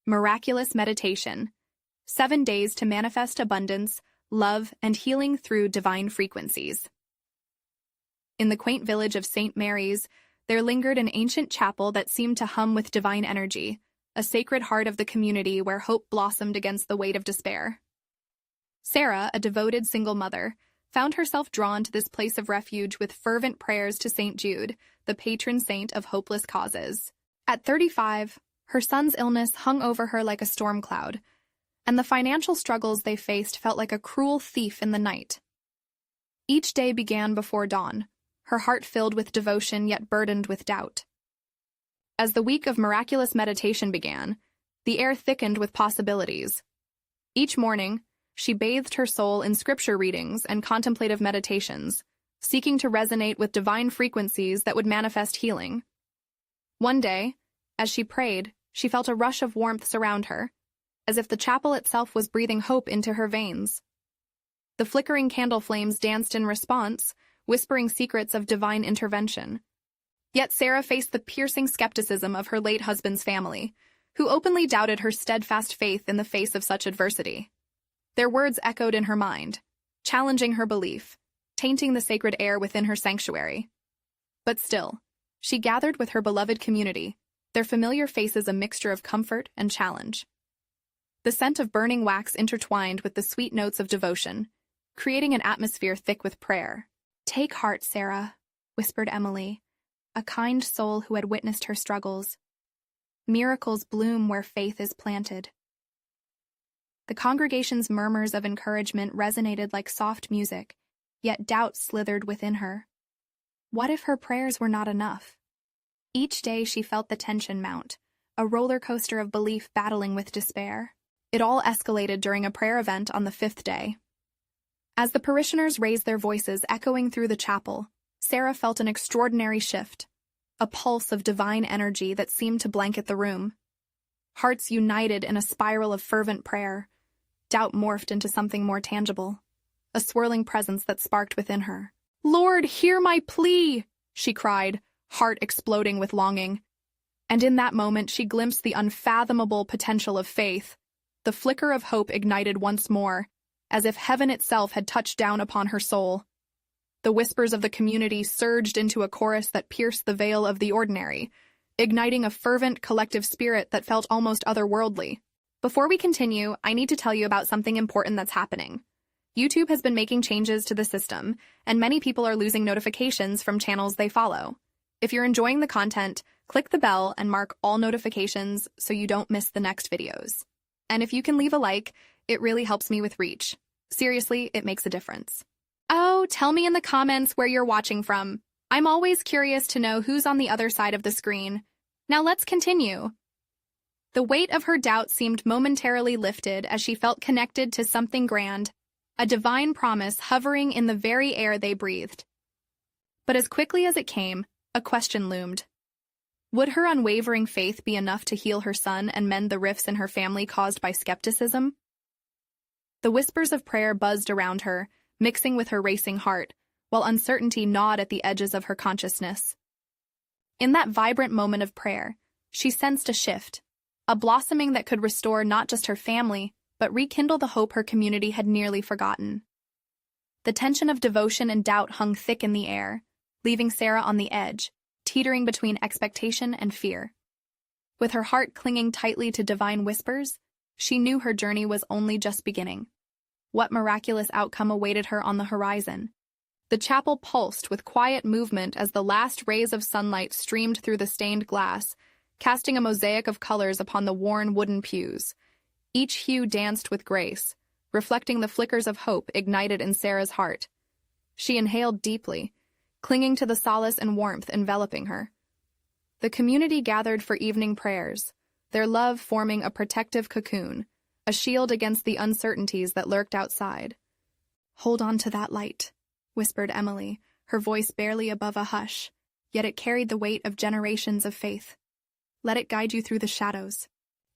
Miraculous Meditation. 7 days to manifest abundance, love, and healing through divine frequencies. In the quaint village of St. Mary's, there lingered an ancient chapel that seemed to hum with divine energy, a sacred heart of the community where hope blossomed against the weight of despair. Sarah, a devoted single mother, found herself drawn to this place of refuge with fervent prayers to St. Jude, the patron saint of hopeless causes. At 35, her son's illness hung over her like a storm cloud, and the financial struggles they faced felt like a cruel thief in the night. Each day began before dawn, her heart filled with devotion yet burdened with doubt. As the week of miraculous meditation began, the air thickened with possibilities. Each morning, she bathed her soul in scripture readings and contemplative meditations, seeking to resonate with divine frequencies that would manifest healing. One day, as she prayed, she felt a rush of warmth surround her, as if the chapel itself was breathing hope into her veins. The flickering candle flames danced in response, whispering secrets of divine intervention. Yet Sarah faced the piercing skepticism of her late husband's family, who openly doubted her steadfast faith in the face of such adversity. Their words echoed in her mind, challenging her belief, tainting the sacred air within her sanctuary. But still, she gathered with her beloved community, their familiar faces a mixture of comfort and challenge. The scent of burning wax intertwined with the sweet notes of devotion, creating an atmosphere thick with prayer. "Take heart, Sarah," whispered Emily, a kind soul who had witnessed her struggles. "Miracles bloom where faith is planted." The congregation's murmurs of encouragement resonated like soft music, yet doubt slithered within her. What if her prayers were not enough? Each day she felt the tension mount, a roller coaster of belief battling with despair. It all escalated during a prayer event on the 5th day. As the parishioners raised their voices echoing through the chapel, Sarah felt an extraordinary shift, a pulse of divine energy that seemed to blanket the room. Hearts united in a spiral of fervent prayer. Doubt morphed into something more tangible, a swirling presence that sparked within her. "Lord, hear my plea!" she cried, heart exploding with longing. And in that moment she glimpsed the unfathomable potential of faith. The flicker of hope ignited once more, as if heaven itself had touched down upon her soul. The whispers of the community surged into a chorus that pierced the veil of the ordinary, igniting a fervent collective spirit that felt almost otherworldly. Before we continue, I need to tell you about something important that's happening. YouTube has been making changes to the system, and many people are losing notifications from channels they follow. If you're enjoying the content, click the bell and mark all notifications so you don't miss the next videos. And if you can leave a like, it really helps me with reach. Seriously, it makes a difference. Oh, tell me in the comments where you're watching from. I'm always curious to know who's on the other side of the screen. Now let's continue. The weight of her doubt seemed momentarily lifted as she felt connected to something grand, a divine promise hovering in the very air they breathed. But as quickly as it came, a question loomed. Would her unwavering faith be enough to heal her son and mend the rifts in her family caused by skepticism? The whispers of prayer buzzed around her, mixing with her racing heart, while uncertainty gnawed at the edges of her consciousness. In that vibrant moment of prayer, she sensed a shift, a blossoming that could restore not just her family, but rekindle the hope her community had nearly forgotten. The tension of devotion and doubt hung thick in the air, leaving Sarah on the edge, teetering between expectation and fear. With her heart clinging tightly to divine whispers, she knew her journey was only just beginning. What miraculous outcome awaited her on the horizon? The chapel pulsed with quiet movement as the last rays of sunlight streamed through the stained glass, casting a mosaic of colors upon the worn wooden pews. Each hue danced with grace, reflecting the flickers of hope ignited in Sarah's heart. She inhaled deeply, clinging to the solace and warmth enveloping her. The community gathered for evening prayers, their love forming a protective cocoon, a shield against the uncertainties that lurked outside. "Hold on to that light," whispered Emily, her voice barely above a hush, yet it carried the weight of generations of faith. "Let it guide you through the shadows."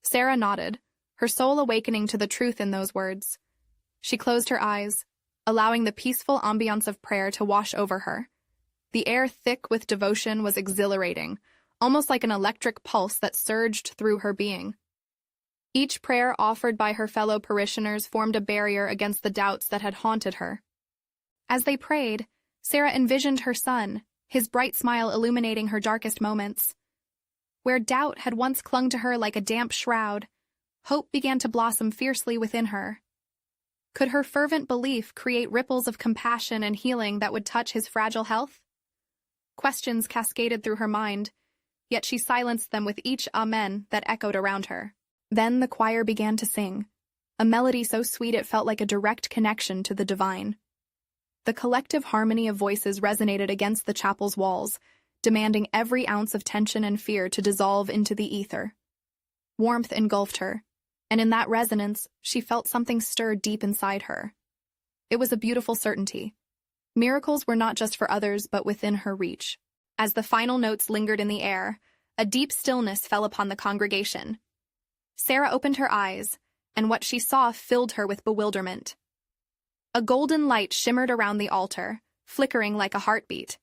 Sarah nodded, her soul awakening to the truth in those words. She closed her eyes, allowing the peaceful ambiance of prayer to wash over her. The air thick with devotion was exhilarating, almost like an electric pulse that surged through her being. Each prayer offered by her fellow parishioners formed a barrier against the doubts that had haunted her. As they prayed, Sarah envisioned her son, his bright smile illuminating her darkest moments. Where doubt had once clung to her like a damp shroud, hope began to blossom fiercely within her. Could her fervent belief create ripples of compassion and healing that would touch his fragile health? Questions cascaded through her mind, yet she silenced them with each amen that echoed around her. Then the choir began to sing, a melody so sweet it felt like a direct connection to the divine. The collective harmony of voices resonated against the chapel's walls, demanding every ounce of tension and fear to dissolve into the ether. Warmth engulfed her, and in that resonance, she felt something stir deep inside her. It was a beautiful certainty. Miracles were not just for others, but within her reach. As the final notes lingered in the air, a deep stillness fell upon the congregation. Sarah opened her eyes, and what she saw filled her with bewilderment. A golden light shimmered around the altar, flickering like a heartbeat.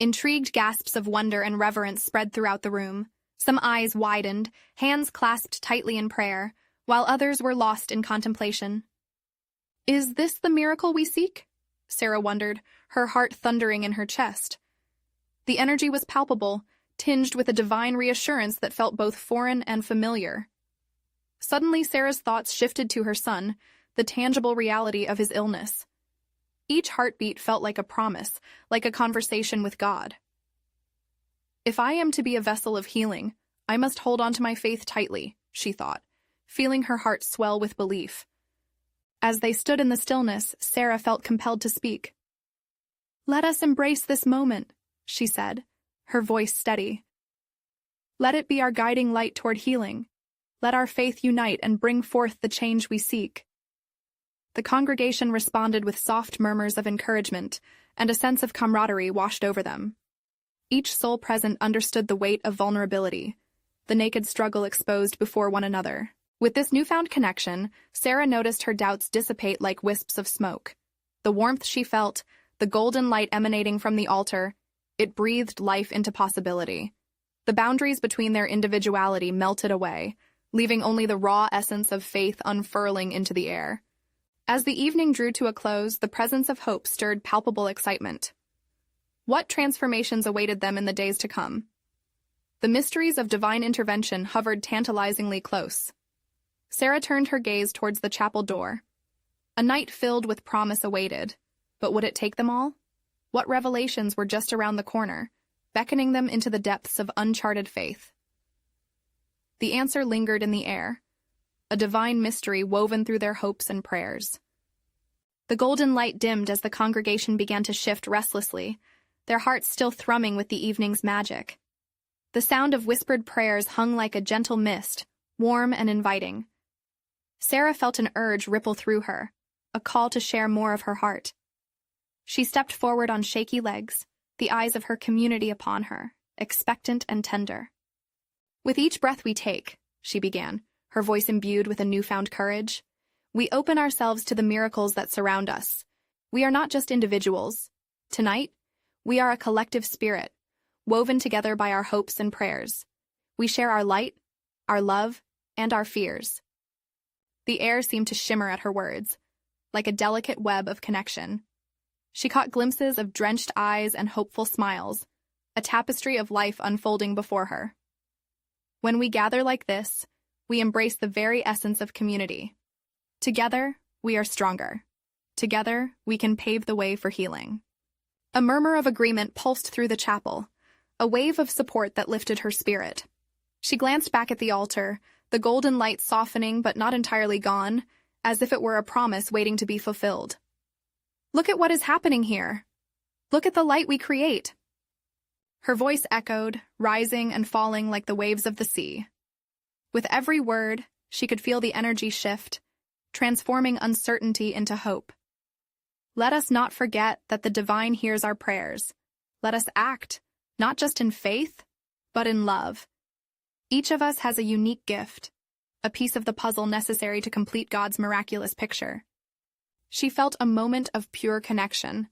Intrigued gasps of wonder and reverence spread throughout the room. Some eyes widened, hands clasped tightly in prayer, while others were lost in contemplation. "Is this the miracle we seek?" Sarah wondered, her heart thundering in her chest. The energy was palpable, tinged with a divine reassurance that felt both foreign and familiar. Suddenly, Sarah's thoughts shifted to her son, the tangible reality of his illness. Each heartbeat felt like a promise, like a conversation with God. "If I am to be a vessel of healing, I must hold on to my faith tightly," she thought, feeling her heart swell with belief. As they stood in the stillness, Sarah felt compelled to speak. "Let us embrace this moment," she said, her voice steady. "Let it be our guiding light toward healing. Let our faith unite and bring forth the change we seek." The congregation responded with soft murmurs of encouragement, and a sense of camaraderie washed over them. Each soul present understood the weight of vulnerability, the naked struggle exposed before one another. With this newfound connection, Sarah noticed her doubts dissipate like wisps of smoke. The warmth she felt, the golden light emanating from the altar, it breathed life into possibility. The boundaries between their individuality melted away, leaving only the raw essence of faith unfurling into the air. As the evening drew to a close, the presence of hope stirred palpable excitement. What transformations awaited them in the days to come? The mysteries of divine intervention hovered tantalizingly close. Sarah turned her gaze towards the chapel door. A night filled with promise awaited, but would it take them all? What revelations were just around the corner, beckoning them into the depths of uncharted faith? The answer lingered in the air, a divine mystery woven through their hopes and prayers. The golden light dimmed as the congregation began to shift restlessly, their hearts still thrumming with the evening's magic. The sound of whispered prayers hung like a gentle mist, warm and inviting. Sarah felt an urge ripple through her, a call to share more of her heart. She stepped forward on shaky legs, the eyes of her community upon her, expectant and tender. "With each breath we take," she began, her voice imbued with a newfound courage, "we open ourselves to the miracles that surround us. We are not just individuals. Tonight, we are a collective spirit, woven together by our hopes and prayers. We share our light, our love, and our fears." The air seemed to shimmer at her words, like a delicate web of connection. She caught glimpses of drenched eyes and hopeful smiles, a tapestry of life unfolding before her. When we gather like this, we embrace the very essence of community. Together, we are stronger. Together, we can pave the way for healing. A murmur of agreement pulsed through the chapel, a wave of support that lifted her spirit. She glanced back at the altar, the golden light softening but not entirely gone, as if it were a promise waiting to be fulfilled. "Look at what is happening here. Look at the light we create." Her voice echoed, rising and falling like the waves of the sea. With every word, she could feel the energy shift, transforming uncertainty into hope. Let us not forget that the divine hears our prayers. Let us act, not just in faith, but in love. Each of us has a unique gift, a piece of the puzzle necessary to complete God's miraculous picture. She felt a moment of pure connection,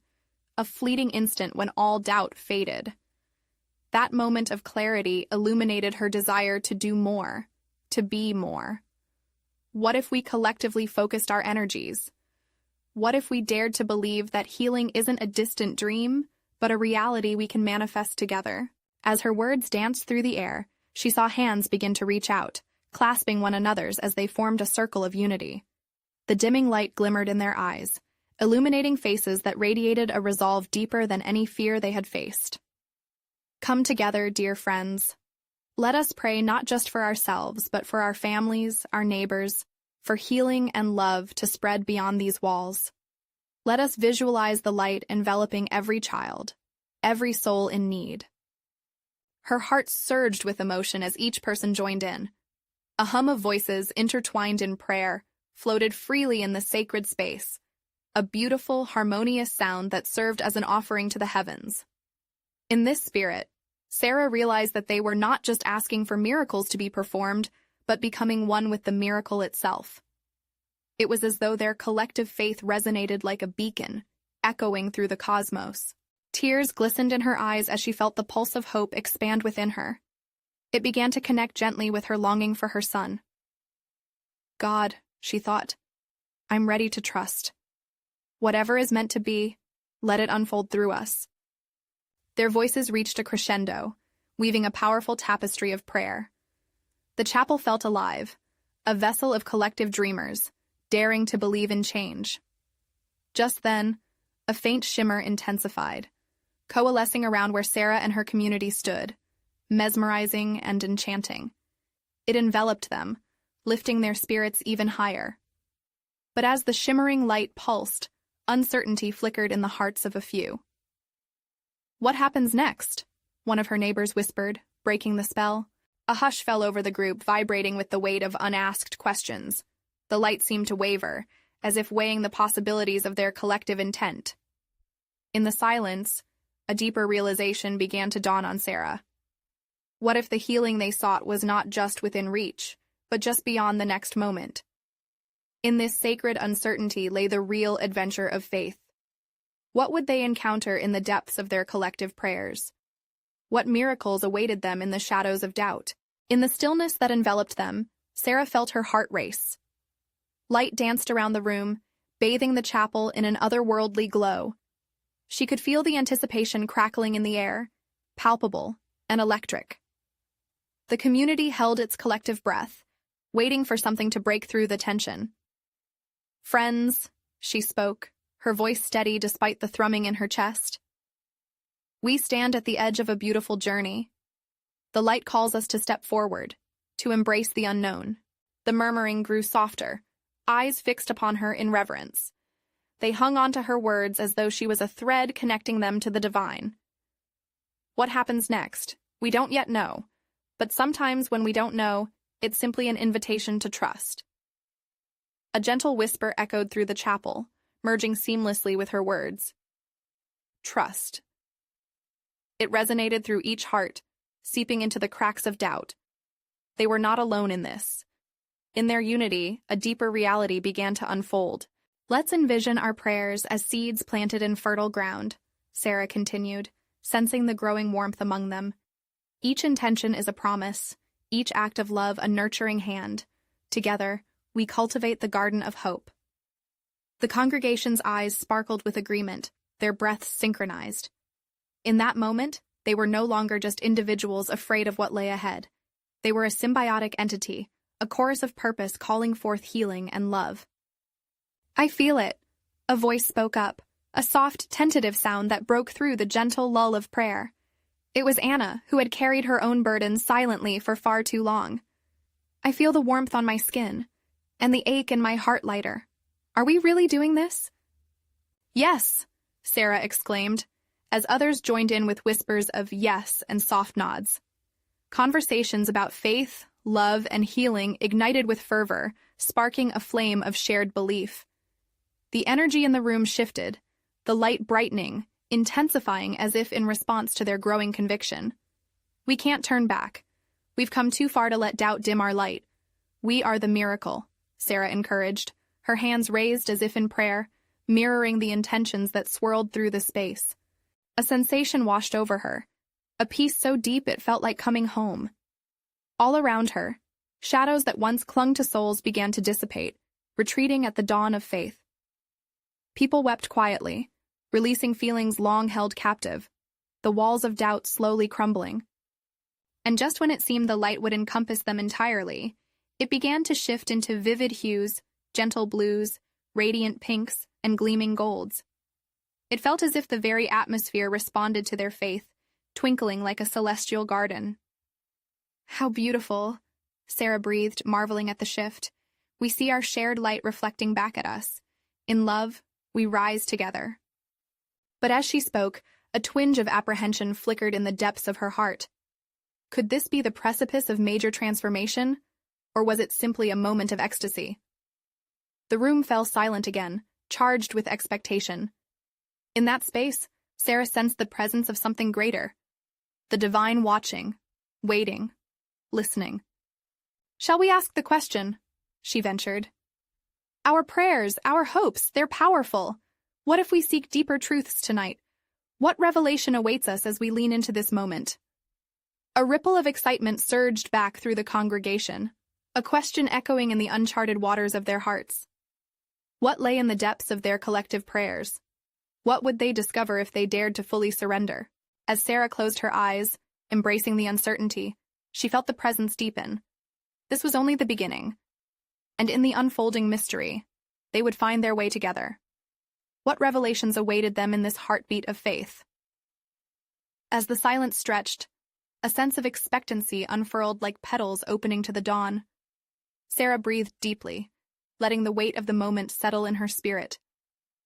a fleeting instant when all doubt faded. That moment of clarity illuminated her desire to do more, to be more. What if we collectively focused our energies? What if we dared to believe that healing isn't a distant dream, but a reality we can manifest together? As her words danced through the air, she saw hands begin to reach out, clasping one another's as they formed a circle of unity. The dimming light glimmered in their eyes, illuminating faces that radiated a resolve deeper than any fear they had faced. Come together, dear friends. Let us pray not just for ourselves, but for our families, our neighbors, for healing and love to spread beyond these walls. Let us visualize the light enveloping every child, every soul in need. Her heart surged with emotion as each person joined in. A hum of voices intertwined in prayer floated freely in the sacred space, a beautiful, harmonious sound that served as an offering to the heavens. In this spirit, Sarah realized that they were not just asking for miracles to be performed, but becoming one with the miracle itself. It was as though their collective faith resonated like a beacon, echoing through the cosmos. Tears glistened in her eyes as she felt the pulse of hope expand within her. It began to connect gently with her longing for her son. God, she thought, I'm ready to trust. Whatever is meant to be, let it unfold through us. Their voices reached a crescendo, weaving a powerful tapestry of prayer. The chapel felt alive, a vessel of collective dreamers, daring to believe in change. Just then, a faint shimmer intensified, coalescing around where Sarah and her community stood, mesmerizing and enchanting. It enveloped them, lifting their spirits even higher. But as the shimmering light pulsed, uncertainty flickered in the hearts of a few. What happens next? One of her neighbors whispered, breaking the spell. A hush fell over the group, vibrating with the weight of unasked questions. The light seemed to waver, as if weighing the possibilities of their collective intent. In the silence, a deeper realization began to dawn on Sarah. What if the healing they sought was not just within reach, but just beyond the next moment? In this sacred uncertainty lay the real adventure of faith. What would they encounter in the depths of their collective prayers? What miracles awaited them in the shadows of doubt? In the stillness that enveloped them, Sarah felt her heart race. Light danced around the room, bathing the chapel in an otherworldly glow. She could feel the anticipation crackling in the air, palpable and electric. The community held its collective breath, waiting for something to break through the tension. Friends, she spoke, her voice steady despite the thrumming in her chest. We stand at the edge of a beautiful journey. The light calls us to step forward, to embrace the unknown. The murmuring grew softer, eyes fixed upon her in reverence. They hung onto her words as though she was a thread connecting them to the divine. What happens next? We don't yet know. But sometimes when we don't know, it's simply an invitation to trust. A gentle whisper echoed through the chapel, merging seamlessly with her words. Trust. It resonated through each heart, seeping into the cracks of doubt. They were not alone in this. In their unity, a deeper reality began to unfold. Let's envision our prayers as seeds planted in fertile ground, Sarah continued, sensing the growing warmth among them. Each intention is a promise, each act of love a nurturing hand. Together, we cultivate the garden of hope. The congregation's eyes sparkled with agreement, their breaths synchronized. In that moment, they were no longer just individuals afraid of what lay ahead. They were a symbiotic entity, a chorus of purpose calling forth healing and love. I feel it, a voice spoke up, a soft, tentative sound that broke through the gentle lull of prayer. It was Anna, who had carried her own burdens silently for far too long. I feel the warmth on my skin, and the ache in my heart lighter. Are we really doing this? Yes, Sarah exclaimed, as others joined in with whispers of yes and soft nods. Conversations about faith, love, and healing ignited with fervor, sparking a flame of shared belief. The energy in the room shifted, the light brightening, intensifying as if in response to their growing conviction. We can't turn back. We've come too far to let doubt dim our light. We are the miracle, Sarah encouraged, her hands raised as if in prayer, mirroring the intentions that swirled through the space. A sensation washed over her, a peace so deep it felt like coming home. All around her, Shadows that once clung to souls began to dissipate, retreating at the dawn of faith. People wept quietly, releasing feelings long held captive, the walls of doubt slowly crumbling. And just when it seemed the light would encompass them entirely, it began to shift into vivid hues, gentle blues, radiant pinks, and gleaming golds. It felt as if the very atmosphere responded to their faith, twinkling like a celestial garden. "How beautiful," Sarah breathed, marveling at the shift. "We see our shared light reflecting back at us. In love, we rise together." But as she spoke, a twinge of apprehension flickered in the depths of her heart. Could this be the precipice of major transformation, or was it simply a moment of ecstasy? The room fell silent again, charged with expectation. In that space, Sarah sensed the presence of something greater. The divine watching, waiting, listening. "Shall we ask the question?" she ventured. "Our prayers, our hopes, they're powerful. What if we seek deeper truths tonight? What revelation awaits us as we lean into this moment?" A ripple of excitement surged back through the congregation, a question echoing in the uncharted waters of their hearts. What lay in the depths of their collective prayers? What would they discover if they dared to fully surrender? As Sarah closed her eyes, embracing the uncertainty, she felt the presence deepen. This was only the beginning, and in the unfolding mystery, they would find their way together. What revelations awaited them in this heartbeat of faith? As the silence stretched, a sense of expectancy unfurled like petals opening to the dawn. Sarah breathed deeply, letting the weight of the moment settle in her spirit.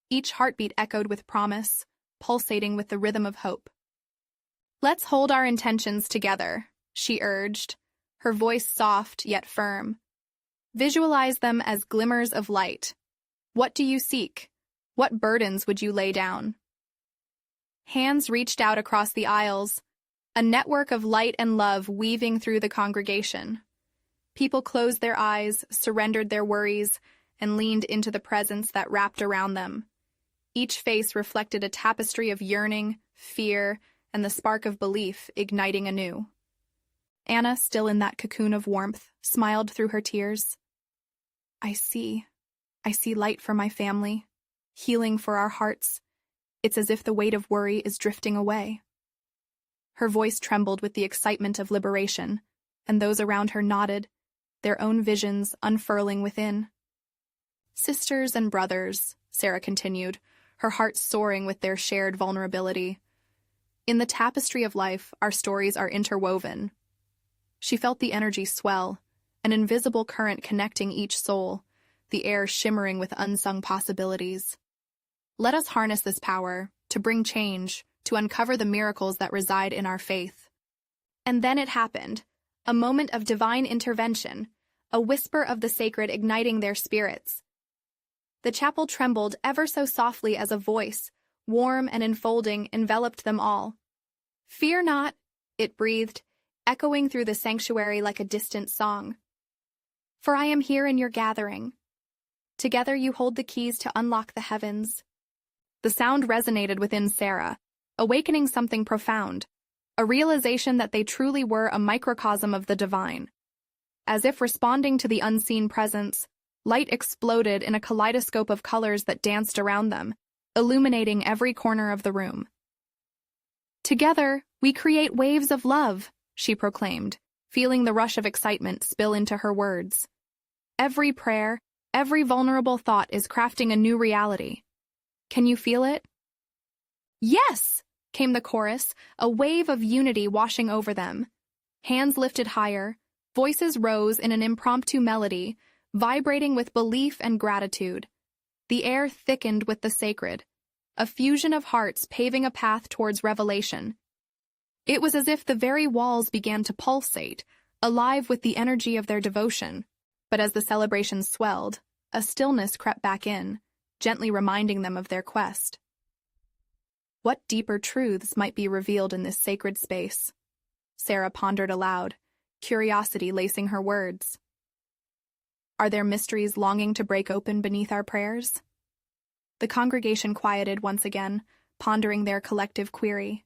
Each heartbeat echoed with promise, pulsating with the rhythm of hope. "Let's hold our intentions together," she urged, her voice soft yet firm. "Visualize them as glimmers of light. What do you seek? What burdens would you lay down?" Hands reached out across the aisles, a network of light and love weaving through the congregation. People closed their eyes, surrendered their worries, and leaned into the presence that wrapped around them. Each face reflected a tapestry of yearning, fear, and the spark of belief igniting anew. Anna, still in that cocoon of warmth, smiled through her tears. I see light for my family, healing for our hearts. It's as if the weight of worry is drifting away." Her voice trembled with the excitement of liberation, and those around her nodded, their own visions unfurling within. "Sisters and brothers," Sarah continued, her heart soaring with their shared vulnerability. "In the tapestry of life, our stories are interwoven." She felt the energy swell, an invisible current connecting each soul, the air shimmering with unsung possibilities. Let us harness this power to bring change, to uncover the miracles that reside in our faith. And then it happened, a moment of divine intervention, a whisper of the sacred igniting their spirits. The chapel trembled ever so softly as a voice, warm and enfolding, enveloped them all. "Fear not," it breathed, echoing through the sanctuary like a distant song. "For I am here in your gathering. Together you hold the keys to unlock the heavens." The sound resonated within Sarah, awakening something profound, a realization that they truly were a microcosm of the divine. As if responding to the unseen presence, light exploded in a kaleidoscope of colors that danced around them, illuminating every corner of the room. "Together, we create waves of love," she proclaimed, feeling the rush of excitement spill into her words. "Every prayer, every vulnerable thought is crafting a new reality. Can you feel it?" "Yes!" came the chorus, a wave of unity washing over them. Hands lifted higher, voices rose in an impromptu melody, vibrating with belief and gratitude. The air thickened with the sacred, a fusion of hearts paving a path towards revelation. It was as if the very walls began to pulsate, alive with the energy of their devotion. But as the celebration swelled, a stillness crept back in, gently reminding them of their quest. What deeper truths might be revealed in this sacred space? Sarah pondered aloud, curiosity lacing her words. Are there mysteries longing to break open beneath our prayers? The congregation quieted once again, pondering their collective query.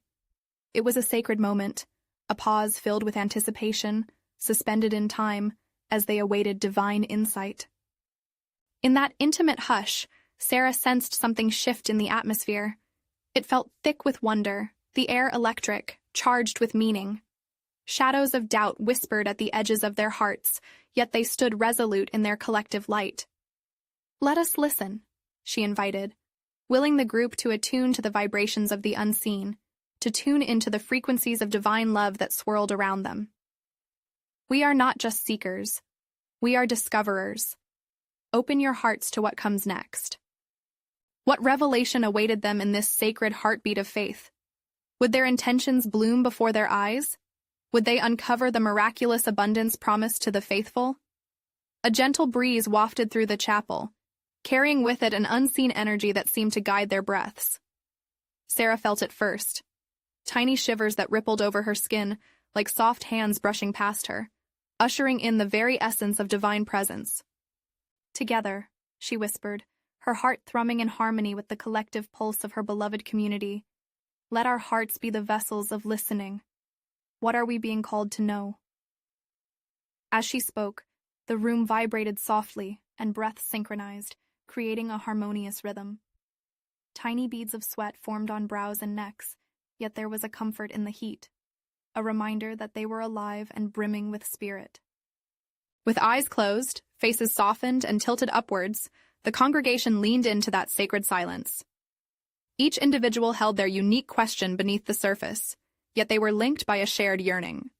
It was a sacred moment, a pause filled with anticipation, suspended in time, as they awaited divine insight. In that intimate hush, Sarah sensed something shift in the atmosphere. It felt thick with wonder, the air electric, charged with meaning. Shadows of doubt whispered at the edges of their hearts, yet they stood resolute in their collective light. "Let us listen," she invited, willing the group to attune to the vibrations of the unseen, to tune into the frequencies of divine love that swirled around them. "We are not just seekers. We are discoverers. Open your hearts to what comes next." What revelation awaited them in this sacred heartbeat of faith? Would their intentions bloom before their eyes? Would they uncover the miraculous abundance promised to the faithful? A gentle breeze wafted through the chapel, carrying with it an unseen energy that seemed to guide their breaths. Sarah felt it first, tiny shivers that rippled over her skin like soft hands brushing past her, ushering in the very essence of divine presence. "Together," she whispered, her heart thrumming in harmony with the collective pulse of her beloved community. "Let our hearts be the vessels of listening. What are we being called to know?" As she spoke, the room vibrated softly and breaths synchronized, creating a harmonious rhythm. Tiny beads of sweat formed on brows and necks, yet there was a comfort in the heat, a reminder that they were alive and brimming with spirit. With eyes closed, faces softened and tilted upwards, the congregation leaned into that sacred silence. Each individual held their unique question beneath the surface, yet they were linked by a shared yearning.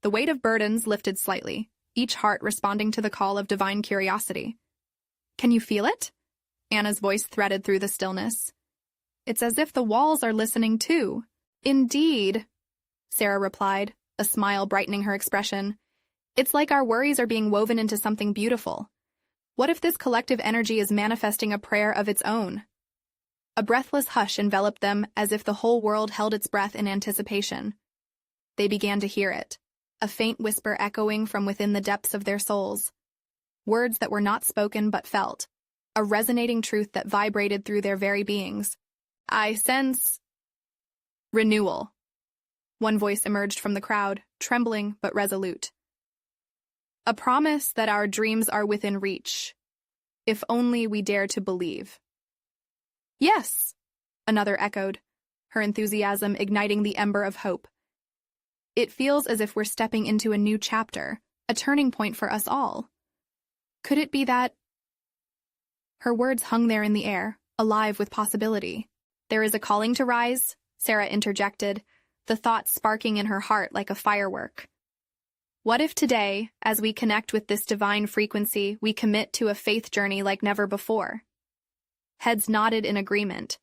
The weight of burdens lifted slightly, each heart responding to the call of divine curiosity. "Can you feel it?" Anna's voice threaded through the stillness. "It's as if the walls are listening too." "Indeed," Sarah replied, a smile brightening her expression. "It's like our worries are being woven into something beautiful. What if this collective energy is manifesting a prayer of its own?" A breathless hush enveloped them as if the whole world held its breath in anticipation. They began to hear it, a faint whisper echoing from within the depths of their souls. Words that were not spoken but felt, a resonating truth that vibrated through their very beings. "I sense renewal." One voice emerged from the crowd, trembling but resolute. "A promise that our dreams are within reach, if only we dare to believe." "Yes," another echoed, her enthusiasm igniting the ember of hope. "It feels as if we're stepping into a new chapter, a turning point for us all. Could it be that—" Her words hung there in the air, alive with possibility. "There is a calling to rise," Sarah interjected, the thought sparking in her heart like a firework. What if today, as we connect with this divine frequency, we commit to a faith journey like never before? Heads nodded in agreement.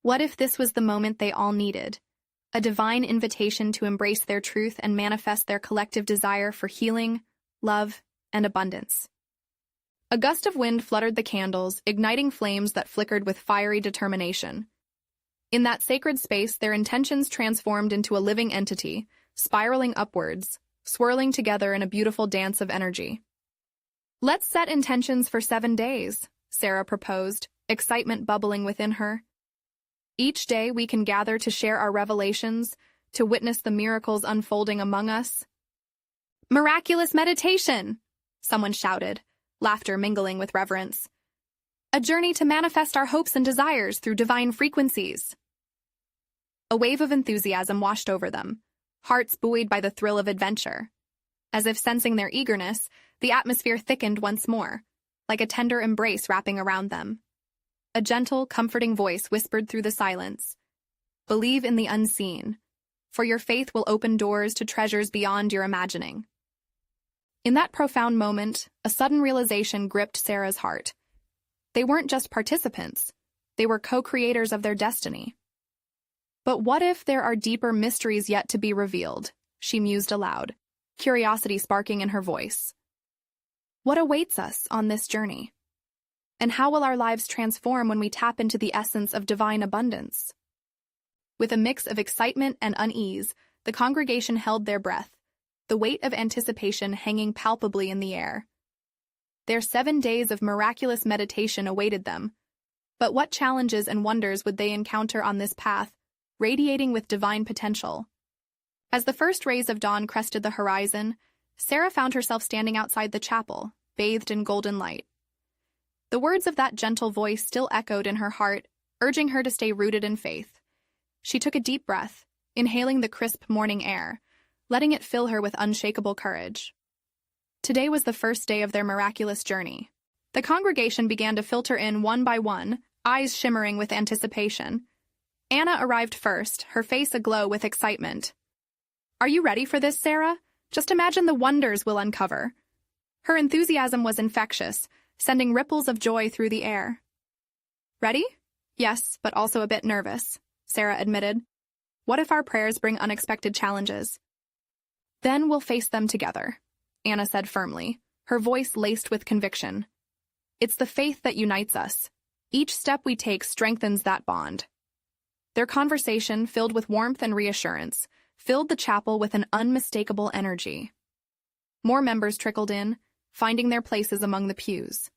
What if this was the moment they all needed? A divine invitation to embrace their truth and manifest their collective desire for healing, love, and abundance. A gust of wind fluttered the candles, igniting flames that flickered with fiery determination. In that sacred space, their intentions transformed into a living entity, spiraling upwards, swirling together in a beautiful dance of energy. "Let's set intentions for 7 days," Sarah proposed, excitement bubbling within her. "Each day we can gather to share our revelations, to witness the miracles unfolding among us." "Miraculous Meditation!" someone shouted, laughter mingling with reverence. "A journey to manifest our hopes and desires through divine frequencies." A wave of enthusiasm washed over them, hearts buoyed by the thrill of adventure. As if sensing their eagerness, the atmosphere thickened once more, like a tender embrace wrapping around them. A gentle, comforting voice whispered through the silence, "Believe in the unseen, for your faith will open doors to treasures beyond your imagining." In that profound moment, a sudden realization gripped Sarah's heart. They weren't just participants, they were co-creators of their destiny. But what if there are deeper mysteries yet to be revealed? She mused aloud, curiosity sparking in her voice. What awaits us on this journey? And how will our lives transform when we tap into the essence of divine abundance? With a mix of excitement and unease, the congregation held their breath, the weight of anticipation hanging palpably in the air. Their 7 days of miraculous meditation awaited them. But what challenges and wonders would they encounter on this path, radiating with divine potential? As the first rays of dawn crested the horizon, Sarah found herself standing outside the chapel, bathed in golden light. The words of that gentle voice still echoed in her heart, urging her to stay rooted in faith. She took a deep breath, inhaling the crisp morning air, letting it fill her with unshakable courage. Today was the first day of their miraculous journey. The congregation began to filter in one by one, eyes shimmering with anticipation. Anna arrived first, her face aglow with excitement. "Are you ready for this, Sarah? Just imagine the wonders we'll uncover." Her enthusiasm was infectious, sending ripples of joy through the air. "Ready?" "Yes, but also a bit nervous," Sarah admitted. "What if our prayers bring unexpected challenges?" "Then we'll face them together," Anna said firmly, her voice laced with conviction. "It's the faith that unites us. Each step we take strengthens that bond." Their conversation, filled with warmth and reassurance, filled the chapel with an unmistakable energy. More members trickled in, finding their places among the pews.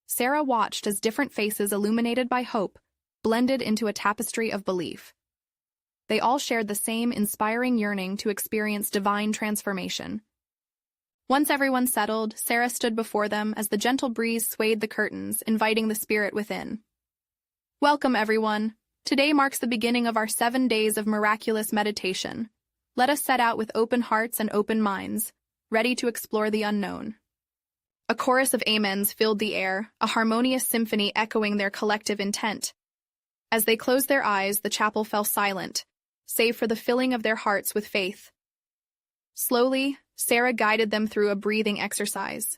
Sarah watched as different faces illuminated by hope blended into a tapestry of belief. They all shared the same inspiring yearning to experience divine transformation. Once everyone settled, Sarah stood before them as the gentle breeze swayed the curtains, inviting the spirit within. "Welcome, everyone. Today marks the beginning of our 7 days of miraculous meditation. Let us set out with open hearts and open minds, ready to explore the unknown." A chorus of amens filled the air, a harmonious symphony echoing their collective intent. As they closed their eyes, the chapel fell silent, save for the filling of their hearts with faith. Slowly, Sarah guided them through a breathing exercise.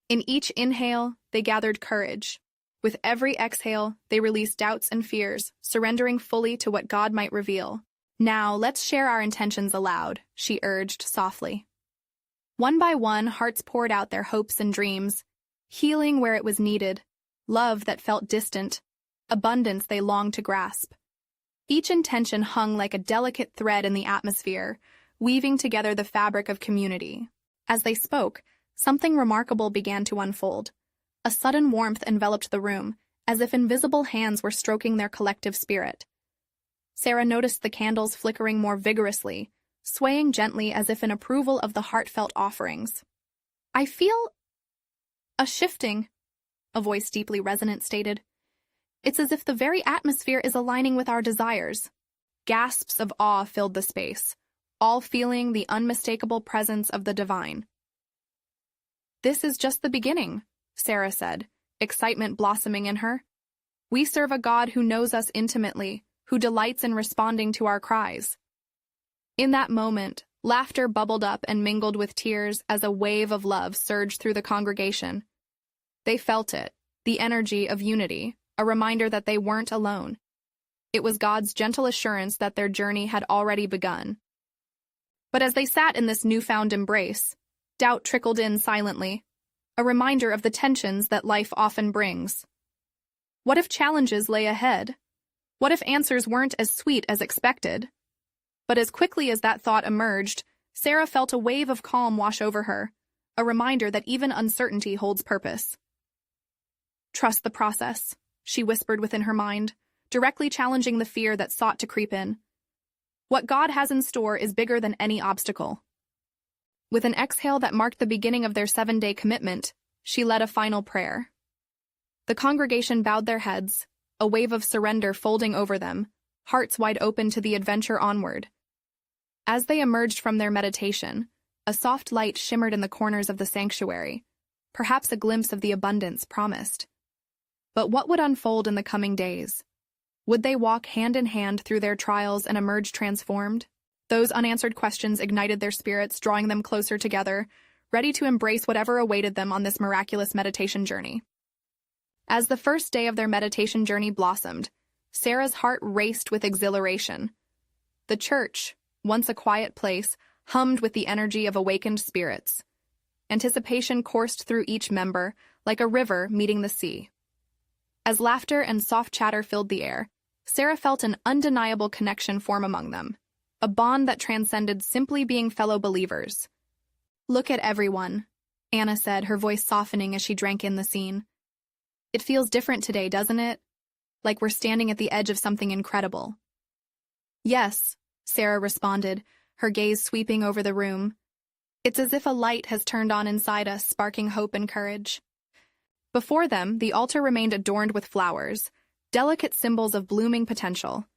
In each inhale, they gathered courage. With every exhale, they released doubts and fears, surrendering fully to what God might reveal. "Now, let's share our intentions aloud," she urged softly. One by one, hearts poured out their hopes and dreams, healing where it was needed, love that felt distant, abundance they longed to grasp. Each intention hung like a delicate thread in the atmosphere, weaving together the fabric of community. As they spoke, something remarkable began to unfold. A sudden warmth enveloped the room, as if invisible hands were stroking their collective spirit. Sarah noticed the candles flickering more vigorously, swaying gently as if in approval of the heartfelt offerings. "I feel a shifting," a voice deeply resonant stated. "It's as if the very atmosphere is aligning with our desires." Gasps of awe filled the space, all feeling the unmistakable presence of the divine. "This is just the beginning," Sarah said, excitement blossoming in her. "We serve a God who knows us intimately, who delights in responding to our cries." In that moment, laughter bubbled up and mingled with tears as a wave of love surged through the congregation. They felt it, the energy of unity, a reminder that they weren't alone. It was God's gentle assurance that their journey had already begun. But as they sat in this newfound embrace, doubt trickled in silently, a reminder of the tensions that life often brings. What if challenges lay ahead? What if answers weren't as sweet as expected? But as quickly as that thought emerged, Sarah felt a wave of calm wash over her, a reminder that even uncertainty holds purpose. "Trust the process," she whispered within her mind, directly challenging the fear that sought to creep in. "What God has in store is bigger than any obstacle." With an exhale that marked the beginning of their 7-day commitment, she led a final prayer. The congregation bowed their heads, a wave of surrender folding over them, hearts wide open to the adventure onward. As they emerged from their meditation, a soft light shimmered in the corners of the sanctuary, perhaps a glimpse of the abundance promised. But what would unfold in the coming days? Would they walk hand in hand through their trials and emerge transformed? Those unanswered questions ignited their spirits, drawing them closer together, ready to embrace whatever awaited them on this miraculous meditation journey. As the first day of their meditation journey blossomed, Sarah's heart raced with exhilaration. The church, once a quiet place, hummed with the energy of awakened spirits. Anticipation coursed through each member, like a river meeting the sea. As laughter and soft chatter filled the air, Sarah felt an undeniable connection form among them, a bond that transcended simply being fellow believers. "Look at everyone," Anna said, her voice softening as she drank in the scene. "It feels different today, doesn't it? Like we're standing at the edge of something incredible." "Yes," Sarah responded, her gaze sweeping over the room. It's as if a light has turned on inside us, sparking hope and courage. Before them, the altar remained adorned with flowers, delicate symbols of blooming potential.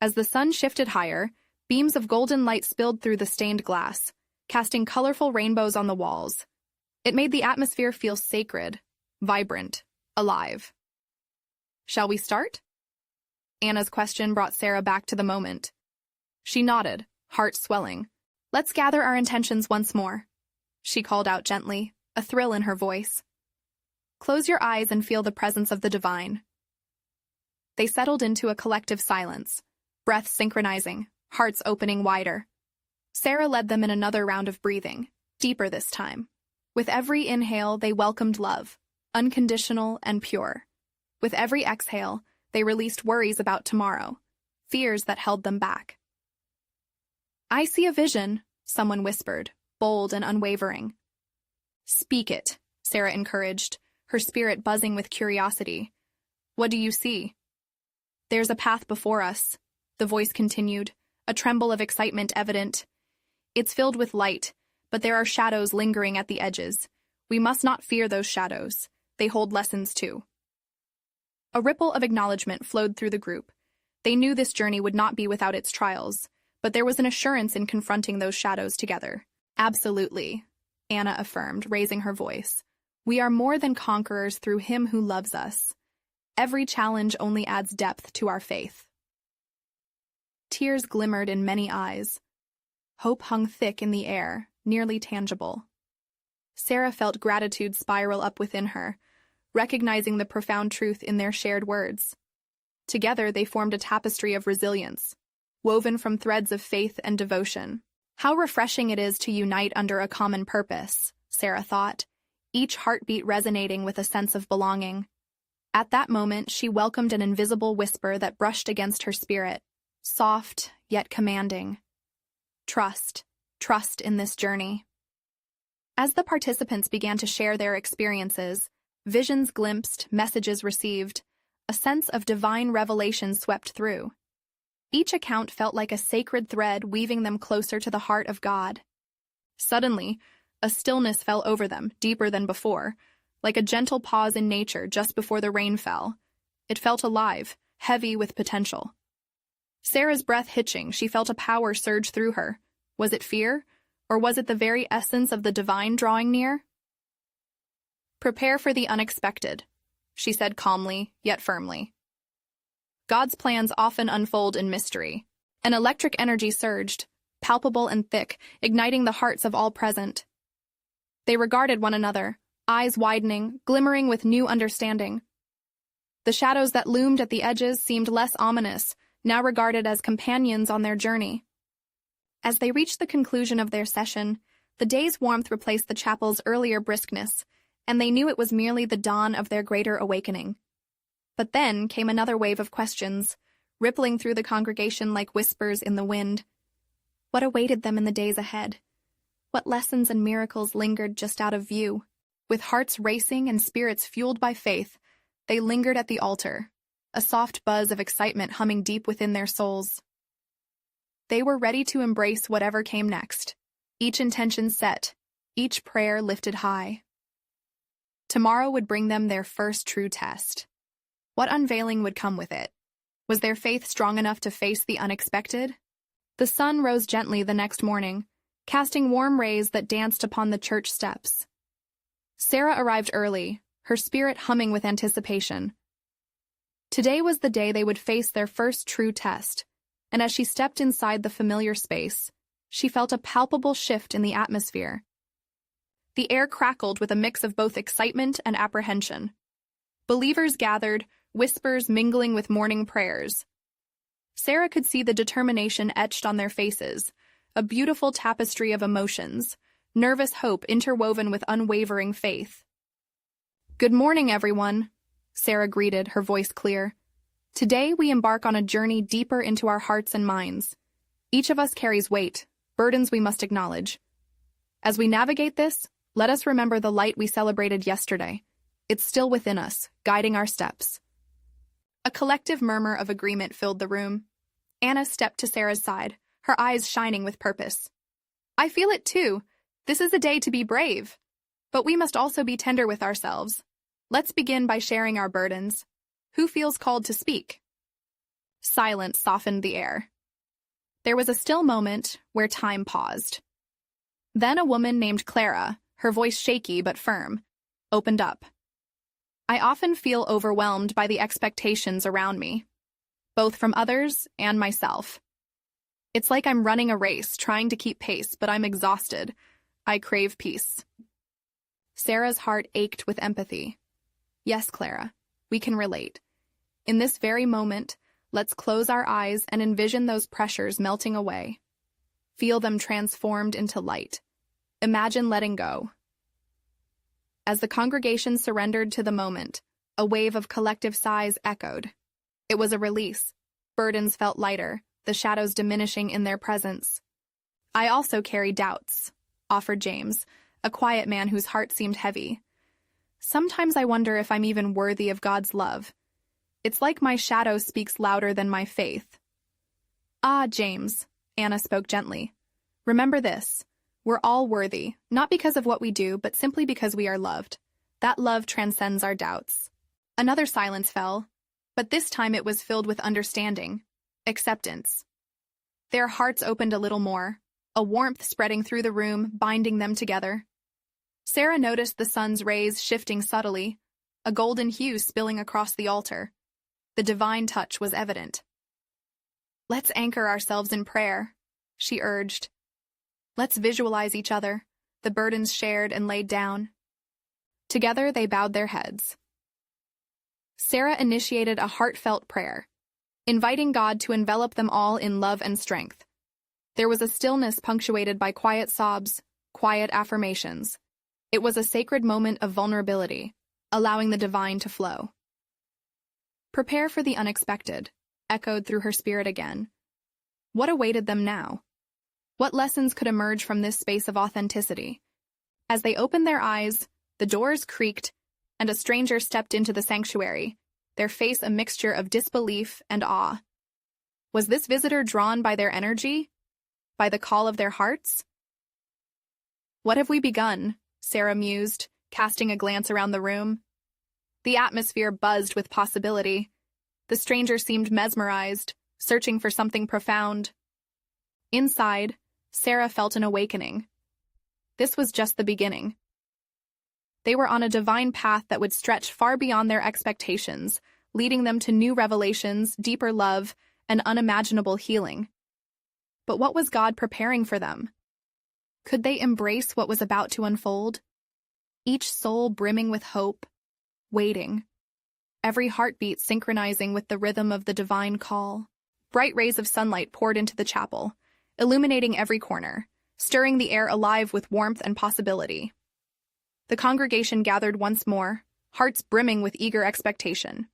As the sun shifted higher, beams of golden light spilled through the stained glass, casting colorful rainbows on the walls. It made the atmosphere feel sacred, vibrant, alive. "Shall we start?" Anna's question brought Sarah back to the moment. She nodded, heart swelling. "Let's gather our intentions once more," she called out gently, a thrill in her voice. "Close your eyes and feel the presence of the divine." They settled into a collective silence, breaths synchronizing, hearts opening wider. Sarah led them in another round of breathing, deeper this time. With every inhale, they welcomed love, unconditional and pure. With every exhale, they released worries about tomorrow, fears that held them back. "I see a vision," someone whispered, bold and unwavering. "Speak it," Sarah encouraged, her spirit buzzing with curiosity. "What do you see?" "There's a path before us," the voice continued, a tremble of excitement evident. "It's filled with light, but there are shadows lingering at the edges. We must not fear those shadows. They hold lessons too." A ripple of acknowledgement flowed through the group. They knew this journey would not be without its trials, but there was an assurance in confronting those shadows together. "Absolutely," Anna affirmed, raising her voice. "We are more than conquerors through Him who loves us. Every challenge only adds depth to our faith." Tears glimmered in many eyes. Hope hung thick in the air, nearly tangible. Sarah felt gratitude spiral up within her, recognizing the profound truth in their shared words. Together, they formed a tapestry of resilience, woven from threads of faith and devotion. How refreshing it is to unite under a common purpose, Sarah thought, each heartbeat resonating with a sense of belonging. At that moment, she welcomed an invisible whisper that brushed against her spirit, soft yet commanding. Trust in this journey. As the participants began to share their experiences, visions glimpsed, messages received, a sense of divine revelation swept through. Each account felt like a sacred thread weaving them closer to the heart of God. Suddenly, a stillness fell over them, deeper than before, like a gentle pause in nature just before the rain fell. It felt alive, heavy with potential. Sarah's breath hitching, she felt a power surge through her. Was it fear, or was it the very essence of the divine drawing near? "Prepare for the unexpected," she said calmly, yet firmly. God's plans often unfold in mystery. An electric energy surged, palpable and thick, igniting the hearts of all present. They regarded one another, eyes widening, glimmering with new understanding. The shadows that loomed at the edges seemed less ominous, now regarded as companions on their journey. As they reached the conclusion of their session, the day's warmth replaced the chapel's earlier briskness, and they knew it was merely the dawn of their greater awakening. But then came another wave of questions, rippling through the congregation like whispers in the wind. What awaited them in the days ahead? What lessons and miracles lingered just out of view? With hearts racing and spirits fueled by faith, they lingered at the altar, a soft buzz of excitement humming deep within their souls. They were ready to embrace whatever came next, each intention set, each prayer lifted high. Tomorrow would bring them their first true test. What unveiling would come with it? Was their faith strong enough to face the unexpected? The sun rose gently the next morning, casting warm rays that danced upon the church steps. Sarah arrived early, her spirit humming with anticipation. Today was the day they would face their first true test, and as she stepped inside the familiar space, she felt a palpable shift in the atmosphere. The air crackled with a mix of both excitement and apprehension. Believers gathered, whispers mingling with morning prayers. Sarah could see the determination etched on their faces, a beautiful tapestry of emotions, nervous hope interwoven with unwavering faith. "Good morning, everyone," Sarah greeted, her voice clear. "Today we embark on a journey deeper into our hearts and minds. Each of us carries weight, burdens we must acknowledge. As we navigate this, let us remember the light we celebrated yesterday. It's still within us, guiding our steps." A collective murmur of agreement filled the room. Anna stepped to Sarah's side, her eyes shining with purpose. "I feel it too. This is a day to be brave, but we must also be tender with ourselves. Let's begin by sharing our burdens. Who feels called to speak? Silence softened the air. There was a still moment where time paused. Then a woman named Clara, her voice shaky but firm, opened up. I often feel overwhelmed by the expectations around me, both from others and myself. It's like I'm running a race, trying to keep pace, but I'm exhausted. I crave peace. Sarah's heart ached with empathy. Yes, Clara, we can relate. In this very moment, let's close our eyes and envision those pressures melting away. Feel them transformed into light. Imagine letting go. As the congregation surrendered to the moment, a wave of collective sighs echoed. It was a release. Burdens felt lighter, the shadows diminishing in their presence. I also carry doubts, offered James, a quiet man whose heart seemed heavy. Sometimes I wonder if I'm even worthy of God's love. It's like my shadow speaks louder than my faith. Ah, James, Anna spoke gently. Remember this. We're all worthy, not because of what we do, but simply because we are loved. That love transcends our doubts. Another silence fell, but this time it was filled with understanding, acceptance. Their hearts opened a little more, a warmth spreading through the room, binding them together. Sarah noticed the sun's rays shifting subtly, a golden hue spilling across the altar. The divine touch was evident. Let's anchor ourselves in prayer, she urged. Let's visualize each other, the burdens shared and laid down. Together they bowed their heads. Sarah initiated a heartfelt prayer, inviting God to envelop them all in love and strength. There was a stillness punctuated by quiet sobs, quiet affirmations. It was a sacred moment of vulnerability, allowing the divine to flow. Prepare for the unexpected, echoed through her spirit again. What awaited them now? What lessons could emerge from this space of authenticity? As they opened their eyes, the doors creaked, and a stranger stepped into the sanctuary, their face a mixture of disbelief and awe. Was this visitor drawn by their energy? By the call of their hearts? What have we begun? Sarah mused, casting a glance around the room. The atmosphere buzzed with possibility. The stranger seemed mesmerized, searching for something profound. Inside, Sarah felt an awakening. This was just the beginning. They were on a divine path that would stretch far beyond their expectations, leading them to new revelations, deeper love, and unimaginable healing. But what was God preparing for them? Could they embrace what was about to unfold? Each soul brimming with hope, waiting, every heartbeat synchronizing with the rhythm of the divine call. Bright rays of sunlight poured into the chapel, illuminating every corner, stirring the air alive with warmth and possibility. The congregation gathered once more, hearts brimming with eager expectation.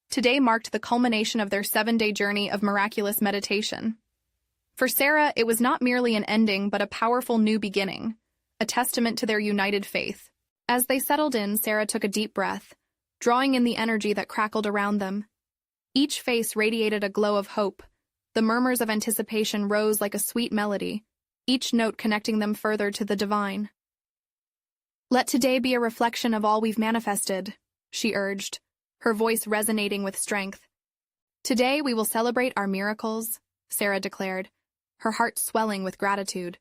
Today marked the culmination of their 7-day journey of miraculous meditation. For Sarah, it was not merely an ending, but a powerful new beginning, a testament to their united faith. As they settled in, Sarah took a deep breath, drawing in the energy that crackled around them. Each face radiated a glow of hope. The murmurs of anticipation rose like a sweet melody, each note connecting them further to the divine. Let today be a reflection of all we've manifested, she urged, her voice resonating with strength. Today we will celebrate our miracles, Sarah declared, her heart swelling with gratitude.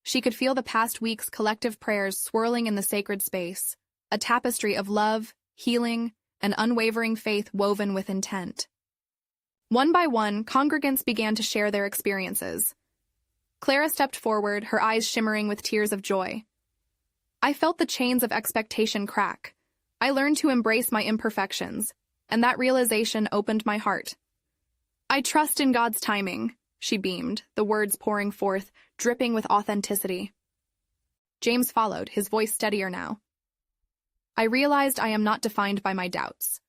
She could feel the past week's collective prayers swirling in the sacred space, a tapestry of love, healing, and unwavering faith woven with intent. One by one, congregants began to share their experiences. Clara stepped forward, her eyes shimmering with tears of joy. I felt the chains of expectation crack. I learned to embrace my imperfections, and that realization opened my heart. I trust in God's timing, she beamed, the words pouring forth, dripping with authenticity. James followed, his voice steadier now. I realized I am not defined by my doubts.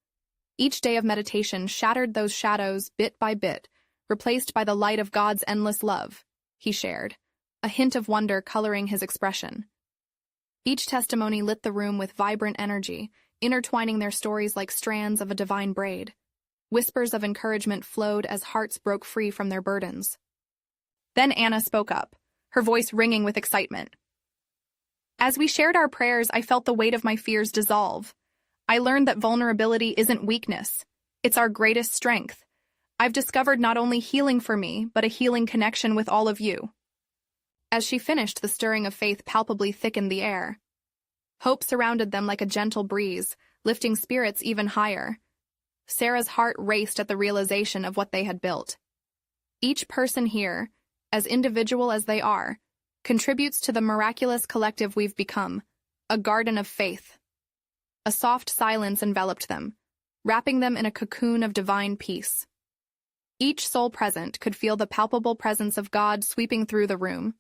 Each day of meditation shattered those shadows bit by bit, replaced by the light of God's endless love, he shared, a hint of wonder coloring his expression. Each testimony lit the room with vibrant energy, intertwining their stories like strands of a divine braid. Whispers of encouragement flowed as hearts broke free from their burdens. Then Anna spoke up, her voice ringing with excitement. As we shared our prayers, I felt the weight of my fears dissolve. I learned that vulnerability isn't weakness. It's our greatest strength. I've discovered not only healing for me, but a healing connection with all of you. As she finished, the stirring of faith palpably thickened the air. Hope surrounded them like a gentle breeze, lifting spirits even higher. Sarah's heart raced at the realization of what they had built. Each person here, as individual as they are, contributes to the miraculous collective we've become, a garden of faith. A soft silence enveloped them, wrapping them in a cocoon of divine peace. Each soul present could feel the palpable presence of God sweeping through the room.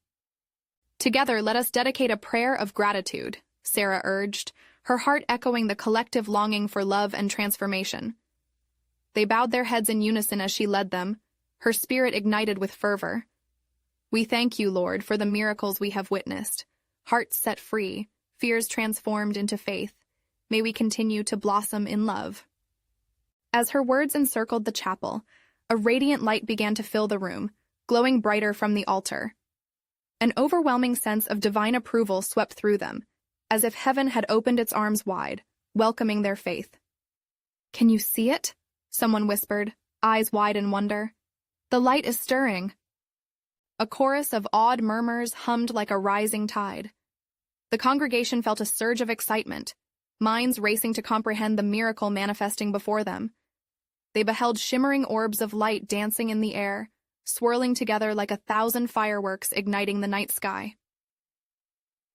Together, let us dedicate a prayer of gratitude, Sarah urged, her heart echoing the collective longing for love and transformation. They bowed their heads in unison as she led them, her spirit ignited with fervor. We thank you, Lord, for the miracles we have witnessed, hearts set free, fears transformed into faith. May we continue to blossom in love. As her words encircled the chapel, a radiant light began to fill the room, glowing brighter from the altar. An overwhelming sense of divine approval swept through them, as if heaven had opened its arms wide, welcoming their faith. "Can you see it?" someone whispered, eyes wide in wonder. "The light is stirring." A chorus of awed murmurs hummed like a rising tide. The congregation felt a surge of excitement, minds racing to comprehend the miracle manifesting before them. They beheld shimmering orbs of light dancing in the air, swirling together like 1,000 fireworks igniting the night sky.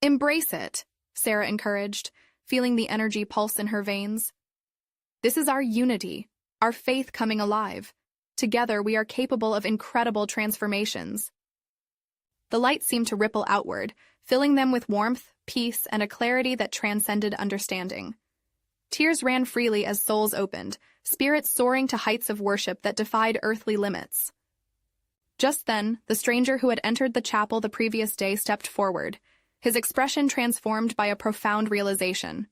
"Embrace it," Sarah encouraged, feeling the energy pulse in her veins. "This is our unity, our faith coming alive. Together we are capable of incredible transformations." The light seemed to ripple outward, filling them with warmth, peace, and a clarity that transcended understanding. Tears ran freely as souls opened, spirits soaring to heights of worship that defied earthly limits. Just then, the stranger who had entered the chapel the previous day stepped forward, his expression transformed by a profound realization.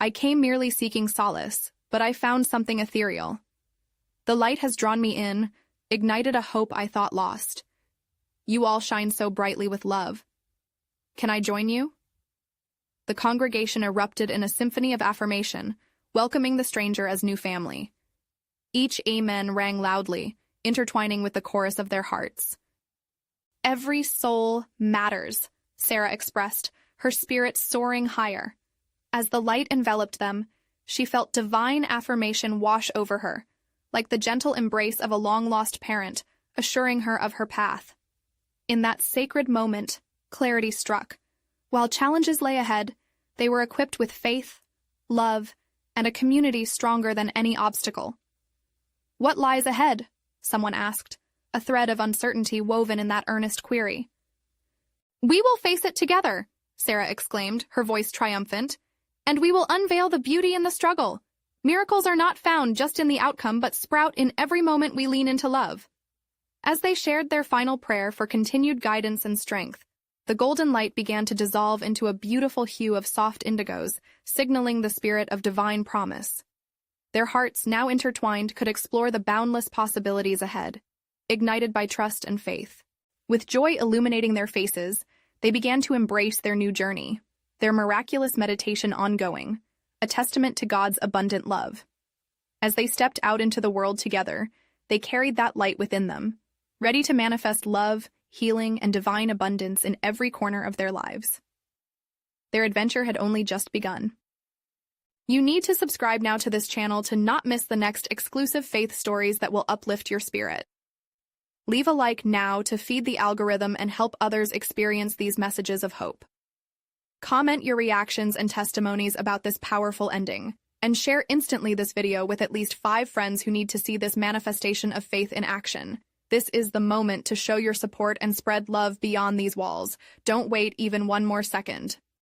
"I came merely seeking solace, but I found something ethereal. The light has drawn me in, ignited a hope I thought lost. You all shine so brightly with love. Can I join you?" The congregation erupted in a symphony of affirmation, welcoming the stranger as new family. Each amen rang loudly, intertwining with the chorus of their hearts. "Every soul matters," Sarah expressed, her spirit soaring higher. As the light enveloped them, she felt divine affirmation wash over her, like the gentle embrace of a long-lost parent, assuring her of her path. In that sacred moment, clarity struck. While challenges lay ahead, they were equipped with faith, love, and a community stronger than any obstacle. "What lies ahead?" someone asked, a thread of uncertainty woven in that earnest query. "We will face it together," Sarah exclaimed, her voice triumphant, "and we will unveil the beauty in the struggle. Miracles are not found just in the outcome, but sprout in every moment we lean into love." As they shared their final prayer for continued guidance and strength, the golden light began to dissolve into a beautiful hue of soft indigos, signaling the spirit of divine promise. Their hearts, now intertwined, could explore the boundless possibilities ahead, ignited by trust and faith. With joy illuminating their faces, they began to embrace their new journey, their miraculous meditation ongoing, a testament to God's abundant love. As they stepped out into the world together, they carried that light within them, ready to manifest love, healing, and divine abundance in every corner of their lives. Their adventure had only just begun. You need to subscribe now to this channel to not miss the next exclusive faith stories that will uplift your spirit. Leave a like now to feed the algorithm and help others experience these messages of hope. Comment your reactions and testimonies about this powerful ending, and share instantly this video with at least 5 friends who need to see this manifestation of faith in action. This is the moment to show your support and spread love beyond these walls. Don't wait even one more second.